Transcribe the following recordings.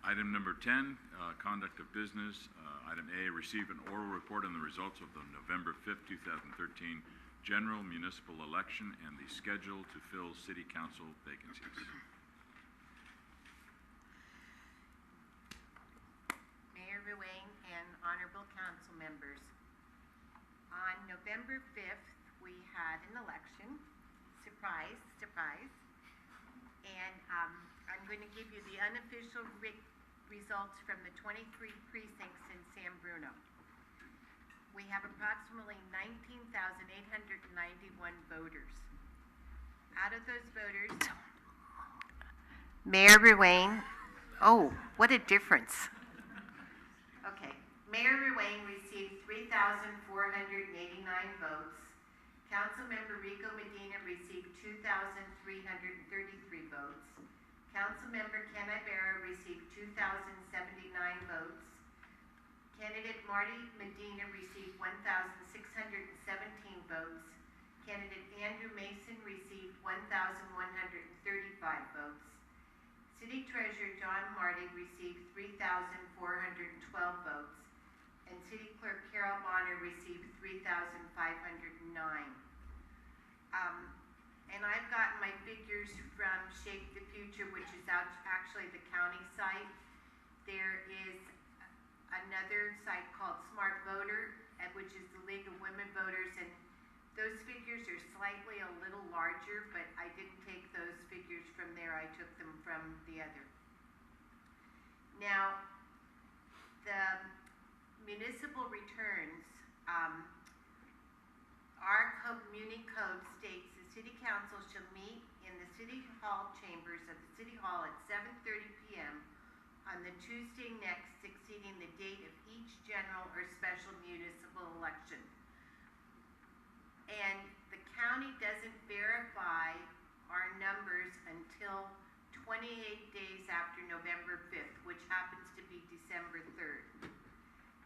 Item number 10, conduct of business. Item A, receive an oral report on the results of the November 5th, 2013 general municipal election and the schedule to fill city council vacancies. Mayor Ruane and honorable council members, on November 5th, we had an election. Surprise, surprise. And I'm going to give you the unofficial results from the 23 precincts in San Bruno. We have approximately 19,891 voters. Out of those voters, Mayor Ruane, oh, what a difference. Okay, Mayor Ruane received 3,489 votes. Councilmember Rico Medina received 2,333 votes. Councilmember Ken Ibarra received 2,079 votes. Candidate Marty Medina received 1,617 votes. Candidate Andrew Mason received 1,135 votes. City Treasurer John Marty received 3,412 votes. And City Clerk Carol Bonner received 3,509. And I've gotten my figures from Shape the Future, which is actually the county site. There is another site called Smart Voter, which is the League of Women Voters, and those figures are slightly a little larger, but I didn't take those figures from there. I took them from the other. Now, the municipal returns, our Muni Code states the City Council shall meet in the City Hall chambers of the City Hall at 7:30 p.m. on the Tuesday next succeeding the date of each general or special municipal election. And the county doesn't verify our numbers until 28 days after November 5th, which happens to be December 3rd.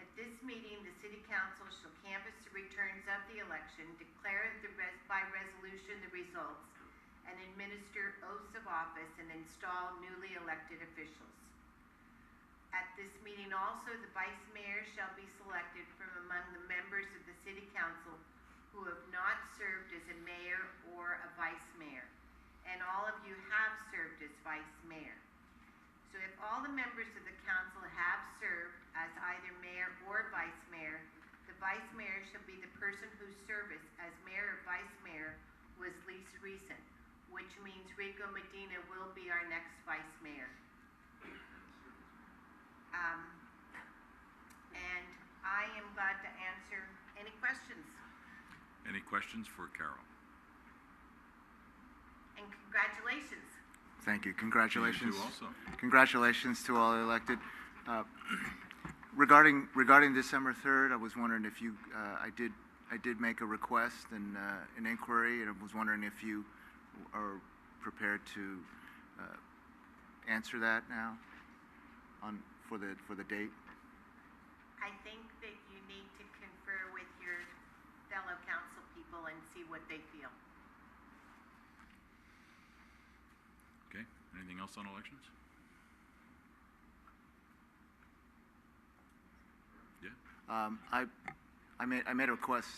At this meeting, the City Council shall canvass the returns of the election, declare by resolution the results, and administer oaths of office and install newly elected officials. At this meeting also, the Vice Mayor shall be selected from among the members of the City Council who have not served as a mayor or a vice mayor. And all of you have served as vice mayor. So if all the members of the council have served as either mayor or vice mayor, the vice mayor shall be the person whose service as mayor or vice mayor was least recent, which means Rico Medina will be our next vice mayor. And I am glad to answer any questions. Any questions for Carol? And congratulations. Thank you. Congratulations. You also. Congratulations to all elected. Regarding December 3rd, I was wondering if you, I did make a request and an inquiry, and I was wondering if you are prepared to answer that now for the date. I think that you need to confer with your fellow council people and see what they feel. Okay. Anything else on elections? Yeah. I made a request.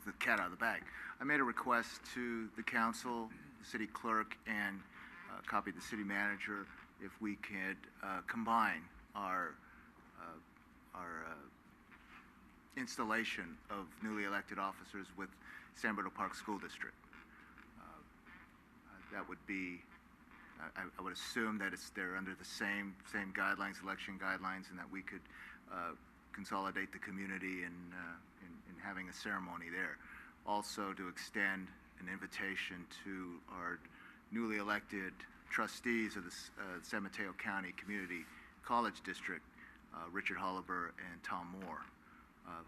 The cat out of the bag. I made a request to the council, the city clerk, and copied the city manager if we could combine our installation of newly elected officers with San Bruno Park School District. That would be, I would assume that they're under the same guidelines, election guidelines, and that we could consolidate the community in having a ceremony there. Also, to extend an invitation to our newly elected trustees of the San Mateo County Community College District, Richard Holliber and Tom Moore,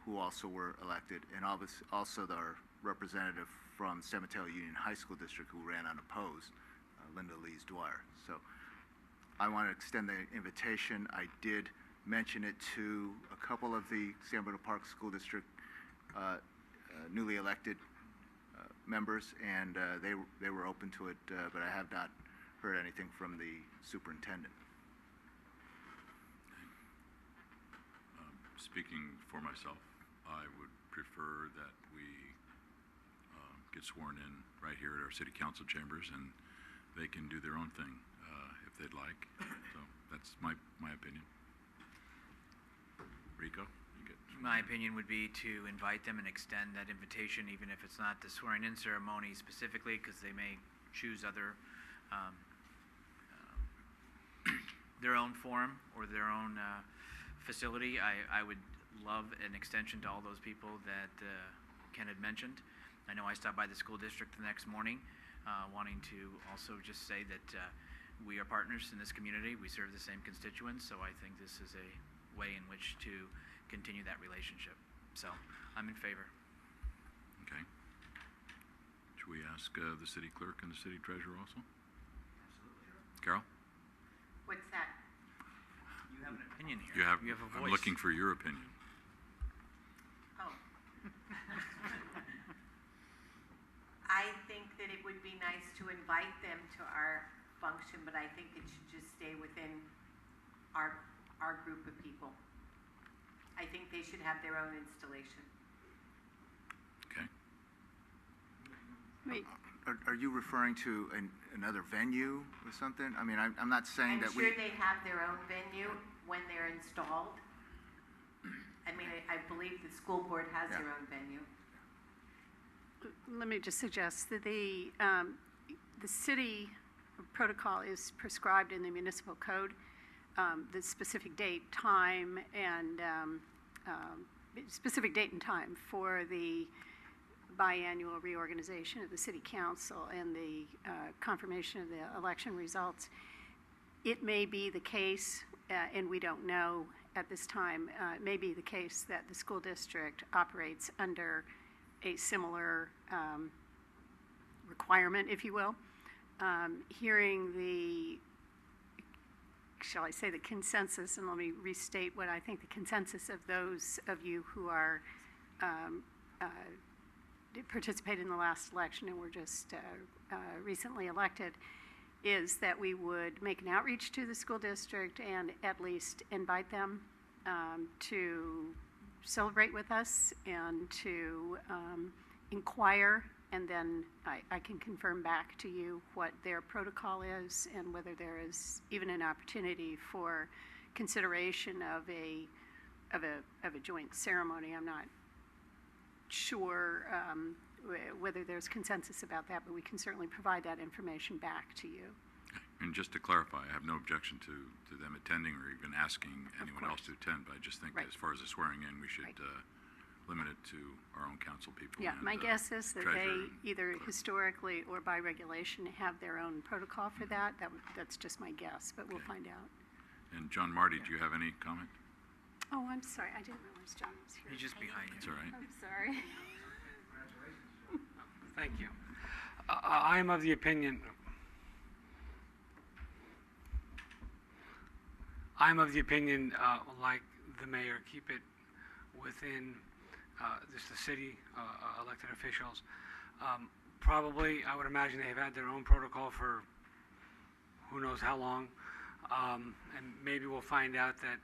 who also were elected, and also our representative from San Mateo Union High School District who ran unopposed, Linda Lees Dwyer. So I want to extend the invitation. I did mention it to a couple of the San Bruno Park School District newly elected members, and they were open to it, but I have not heard anything from the superintendent. speaking for myself, I would prefer that we get sworn in right here at our city council chambers, and they can do their own thing if they'd like. So that's my opinion. Rico, you get. My opinion would be to invite them and extend that invitation, even if it's not the swearing-in ceremony specifically, because they may choose other their own forum or their own facility. I would love an extension to all those people that Ken had mentioned. I know I stopped by the school district the next morning, wanting to also just say that we are partners in this community. We serve the same constituents, so I think this is a way in which to continue that relationship. So I'm in favor. Okay. Should we ask the city clerk and the city treasurer also? Absolutely. Carol? What's that? You have an opinion here. You have a voice. I'm looking for your opinion. Oh. I think that it would be nice to invite them to our function, but I think it should just stay within our group of people. I think they should have their own installation. Okay. Wait, Are you referring to another venue or something? I mean, I'm not saying I'm that sure they have their own venue when they're installed. I mean, I believe the school board has Yeah. their own venue. let me just suggest that the city protocol is prescribed in the municipal code, the specific date, time, and specific date and time for the biannual reorganization of the city council and the confirmation of the election results. It may be the case, and we don't know at this time, it may be the case that the school district operates under a similar requirement, if you will. Hearing the, shall I say, the consensus, and let me restate what I think the consensus of those of you who are participated in the last election and were just recently elected, is that we would make an outreach to the school district and at least invite them to celebrate with us and to inquire, and then I can confirm back to you what their protocol is and whether there is even an opportunity for consideration of a joint ceremony. I'm not sure whether there's consensus about that, but we can certainly provide that information back to you. And just to clarify, I have no objection to them attending or even asking anyone else to attend, but I just think Right. as far as the swearing in, we should Right. Limit it to our own council people. Yeah, and, my guess is that treasurer they and either clerk. historically or by regulation have their own protocol for that. That's just my guess, but we'll Okay. find out. And John Marty, do you have any comment? Oh, I'm sorry, I didn't realize John was here. He's just behind That's you. all right. I'm sorry. Thank you. I am of the opinion, like the mayor, keep it within just the city elected officials. Probably, I would imagine they have had their own protocol for who knows how long, and maybe we'll find out that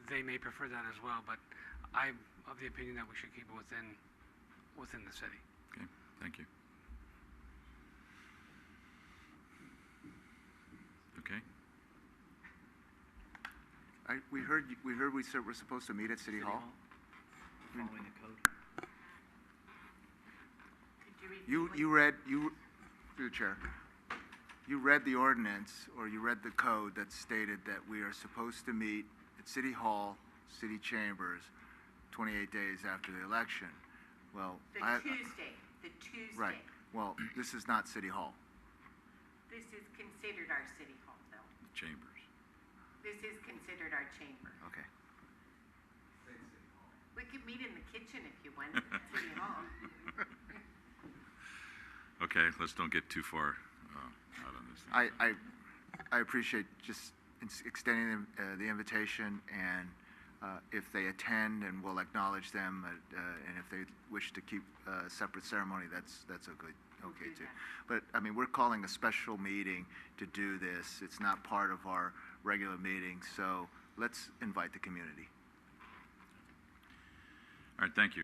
they may prefer that as well. But I'm of the opinion that we should keep it within the city. Okay, thank you. Okay, we heard we said we're supposed to meet at City Hall. Following the code. Could you repeat Through the chair, you read the ordinance, or you read the code that stated that we are supposed to meet at City Hall, city chambers, 28 days after the election. Well, the Tuesday. right. Well, this is not City Hall. This is considered our city hall, though. chambers. This is considered our chamber. Okay. We could meet in the kitchen if you want, at City Hall. Okay, let's don't get too far out on this thing. I appreciate just extending them, the invitation, and if they attend, and we'll acknowledge them, and if they wish to keep a separate ceremony, that's okay do too. that. But, I mean, we're calling a special meeting to do this. It's not part of our regular meeting, so let's invite the community. right, thank you.